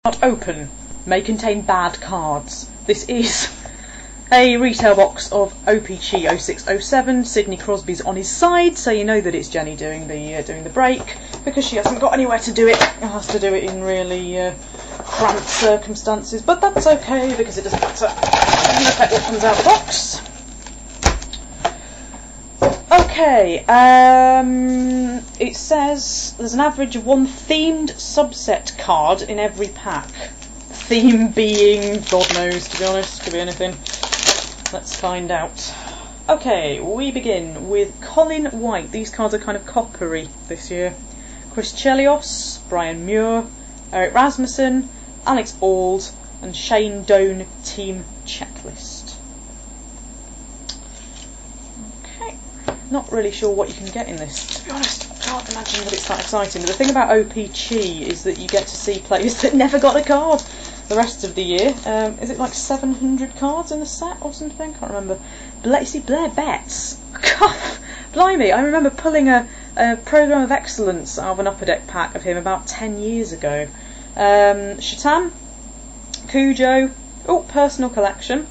Not open. May contain bad cards. This is a retail box of O-Pee-Chee 0607. Sidney Crosby's on his side, so you know that it's Jenny doing the break, because she hasn't got anywhere to do it. She has to do it in really cramped circumstances, but that's okay because it doesn't matter. Look at what comes out of the box. Okay, it says there's an average of one themed subset card in every pack. Theme being, God knows, to be honest, could be anything. Let's find out. Okay, we begin with Colin White. These cards are kind of coppery this year. Chris Chelios, Brian Muir, Eric Rasmussen, Alex Auld, and Shane Doan Team Checklist. Okay, not really sure what you can get in this, to be honest. I can't imagine that it's that exciting. But the thing about O-Pee-Chee is that you get to see players that never got a card the rest of the year. Is it like 700 cards in the set or something? Can't remember. Blair Betts. God, blimey, I remember pulling a Programme of Excellence out of an Upper Deck pack of him about 10 years ago. Shatan, Cujo, Personal Collection,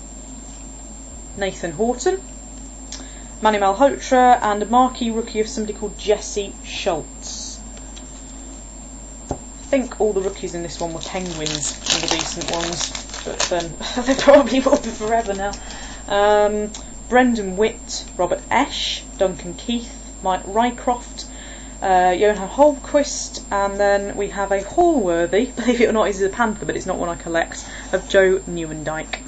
Nathan Horton, Manny Malhotra, and a marquee rookie of somebody called Jesse Schultz. I think all the rookies in this one were Penguins, and the decent ones, but they probably will be forever now. Brendan Witt, Robert Esch, Duncan Keith, Mike Rycroft, Johan Holmquist, and then we have a Hallworthy, believe it or not, he's a Panther, but it's not one I collect, of Joe Nieuwendyk.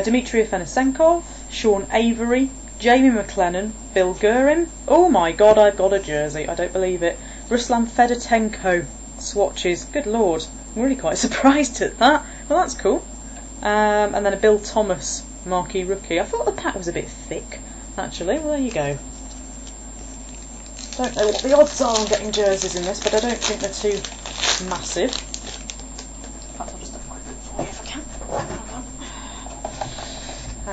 Dmitry Afanasenkov, Sean Avery, Jamie McLennan, Bill Guerin. Oh my god, I've got a jersey, I don't believe it. Ruslan Fedotenko swatches, good lord, I'm really quite surprised at that. Well, that's cool. And then a Bill Thomas marquee rookie. I thought the pack was a bit thick, actually. Well, there you go. Don't know what the odds are on getting jerseys in this, but I don't think they're too massive. In fact, I'll just have a quick look for you if I can. I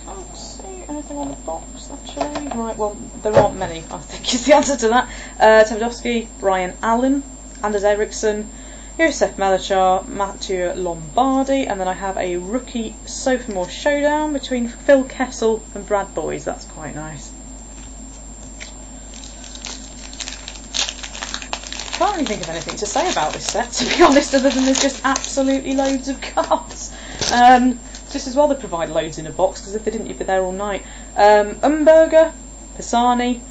can't see anything on the box, actually. Right, well, there aren't many, I think is the answer to that. Tverdovsky, Brian Allen, Anders Eriksson, Josef Melachar, Mathieu Lombardi, and then I have a rookie sophomore showdown between Phil Kessel and Brad Boys. That's quite nice. Can't really think of anything to say about this set, to be honest, other than there's just absolutely loads of cards. Just as well they provide loads in a box, because if they didn't, you'd be there all night. Umberger, Pisani,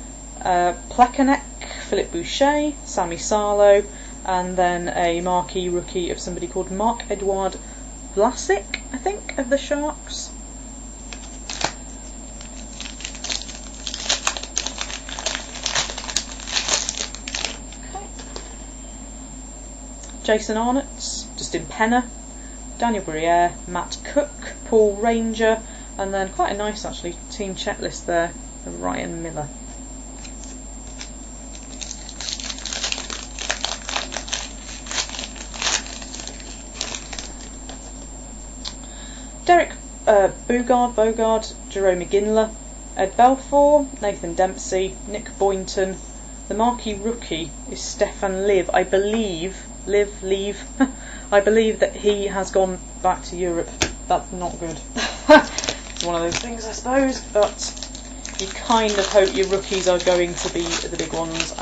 Plekanec, Philip Boucher, Sammy Sarlo, and then a marquee rookie of somebody called Mark-Edouard Vlasic, I think, of the Sharks. Jason Arnott, Justin Penner, Daniel Briere, Matt Cook, Paul Ranger, and then quite a nice actually team checklist there of Ryan Miller. Derek Bogard, Jerome McGinley, Ed Belfour, Nathan Dempsey, Nick Boynton. The marquee rookie is Stefan Liv, I believe. I believe that he has gone back to Europe. That's not good. It's one of those things, I suppose, but you kind of hope your rookies are going to be the big ones.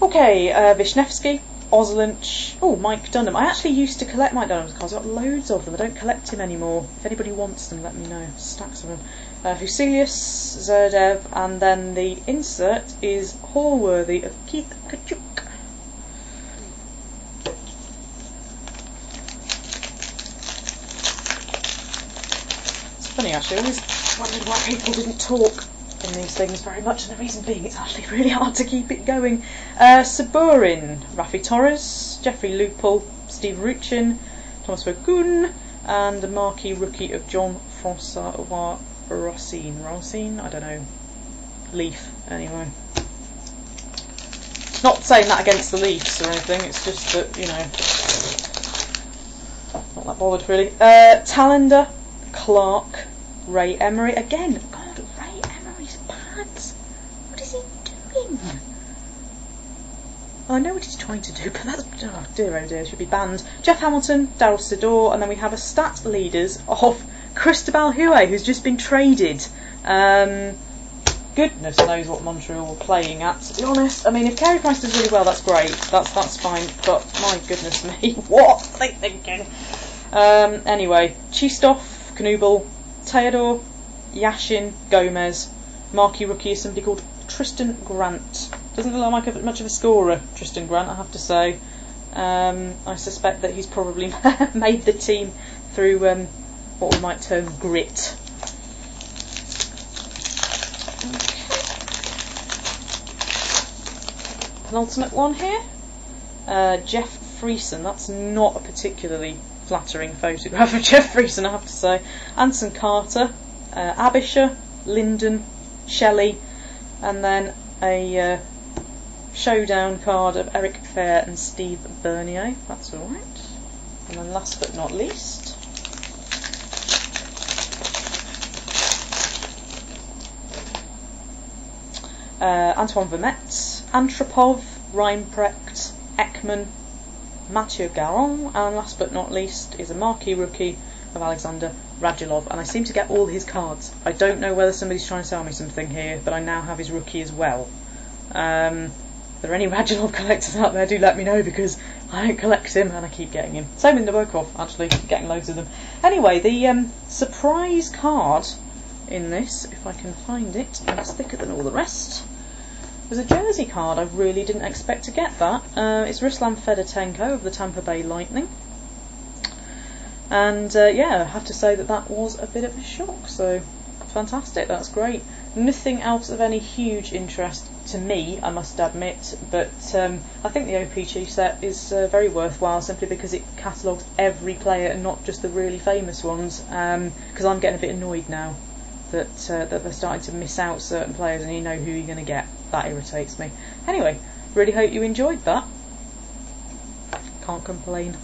Okay, Wisniewski, Oslinch, Mike Dunham. I actually used to collect Mike Dunham's cards. I've got loads of them. I don't collect him anymore. If anybody wants them, let me know. Stacks of them. Huselius, Zerdev, and then the insert is Hallworthy of Keith Kachuk. It's funny actually, I always wondered why people didn't talk in these things very much, and the reason being it's actually really hard to keep it going. Saburin, Rafi Torres, Jeffrey Lupel, Steve Ruchin, Thomas Vergoon, and the marquee rookie of Jean-François Racine, I don't know, Leaf, anyway. Not saying that against the Leafs or anything, it's just that, you know, that bothered really. Talander, Clark, Ray Emery. Again, God, Ray Emery's pads. What is he doing? Well, I know what he's trying to do, but that's, oh dear, should be banned. Jeff Hamilton, Daryl Sador, and then we have a stat leaders of Cristobal Huet, who's just been traded. Goodness knows what Montreal are playing at, to be honest. I mean, if Carey Price does really well, that's great. That's fine. But my goodness me, what are they thinking? Anyway, Chistov, Knubel, Teodor, Yashin, Gomez. Marquee rookie is somebody called Tristan Grant. Doesn't look like much of a scorer, Tristan Grant, I have to say. I suspect that he's probably made the team through what we might term grit. Penultimate one here. Jeff Friesen. That's not a particularly flattering photograph of Jeff Friesen, I have to say. Anson Carter, Abisher, Linden, Shelley, and then a showdown card of Eric Fair and Steve Bernier. That's alright. And then last but not least, Antoine Vermette, Antropov, Reinprecht, Ekman, Mathieu Garon, and last but not least is a marquee rookie of Alexander Radulov, and I seem to get all his cards. I don't know whether somebody's trying to sell me something here, but I now have his rookie as well. If there are any Radulov collectors out there, do let me know, because I don't collect him and I keep getting him. Same with Nabokov, actually, getting loads of them. Anyway, the surprise card in this, if I can find it, and it's thicker than all the rest, was a jersey card. I really didn't expect to get that. It's Ruslan Fedotenko of the Tampa Bay Lightning. And yeah, I have to say that was a bit of a shock, so fantastic, that's great. Nothing else of any huge interest to me, I must admit, but I think the O-Pee-Chee set is very worthwhile, simply because it catalogues every player and not just the really famous ones, because I'm getting a bit annoyed now that they're starting to miss out certain players and you know who you're going to get. That irritates me. Anyway, really hope you enjoyed that. Can't complain.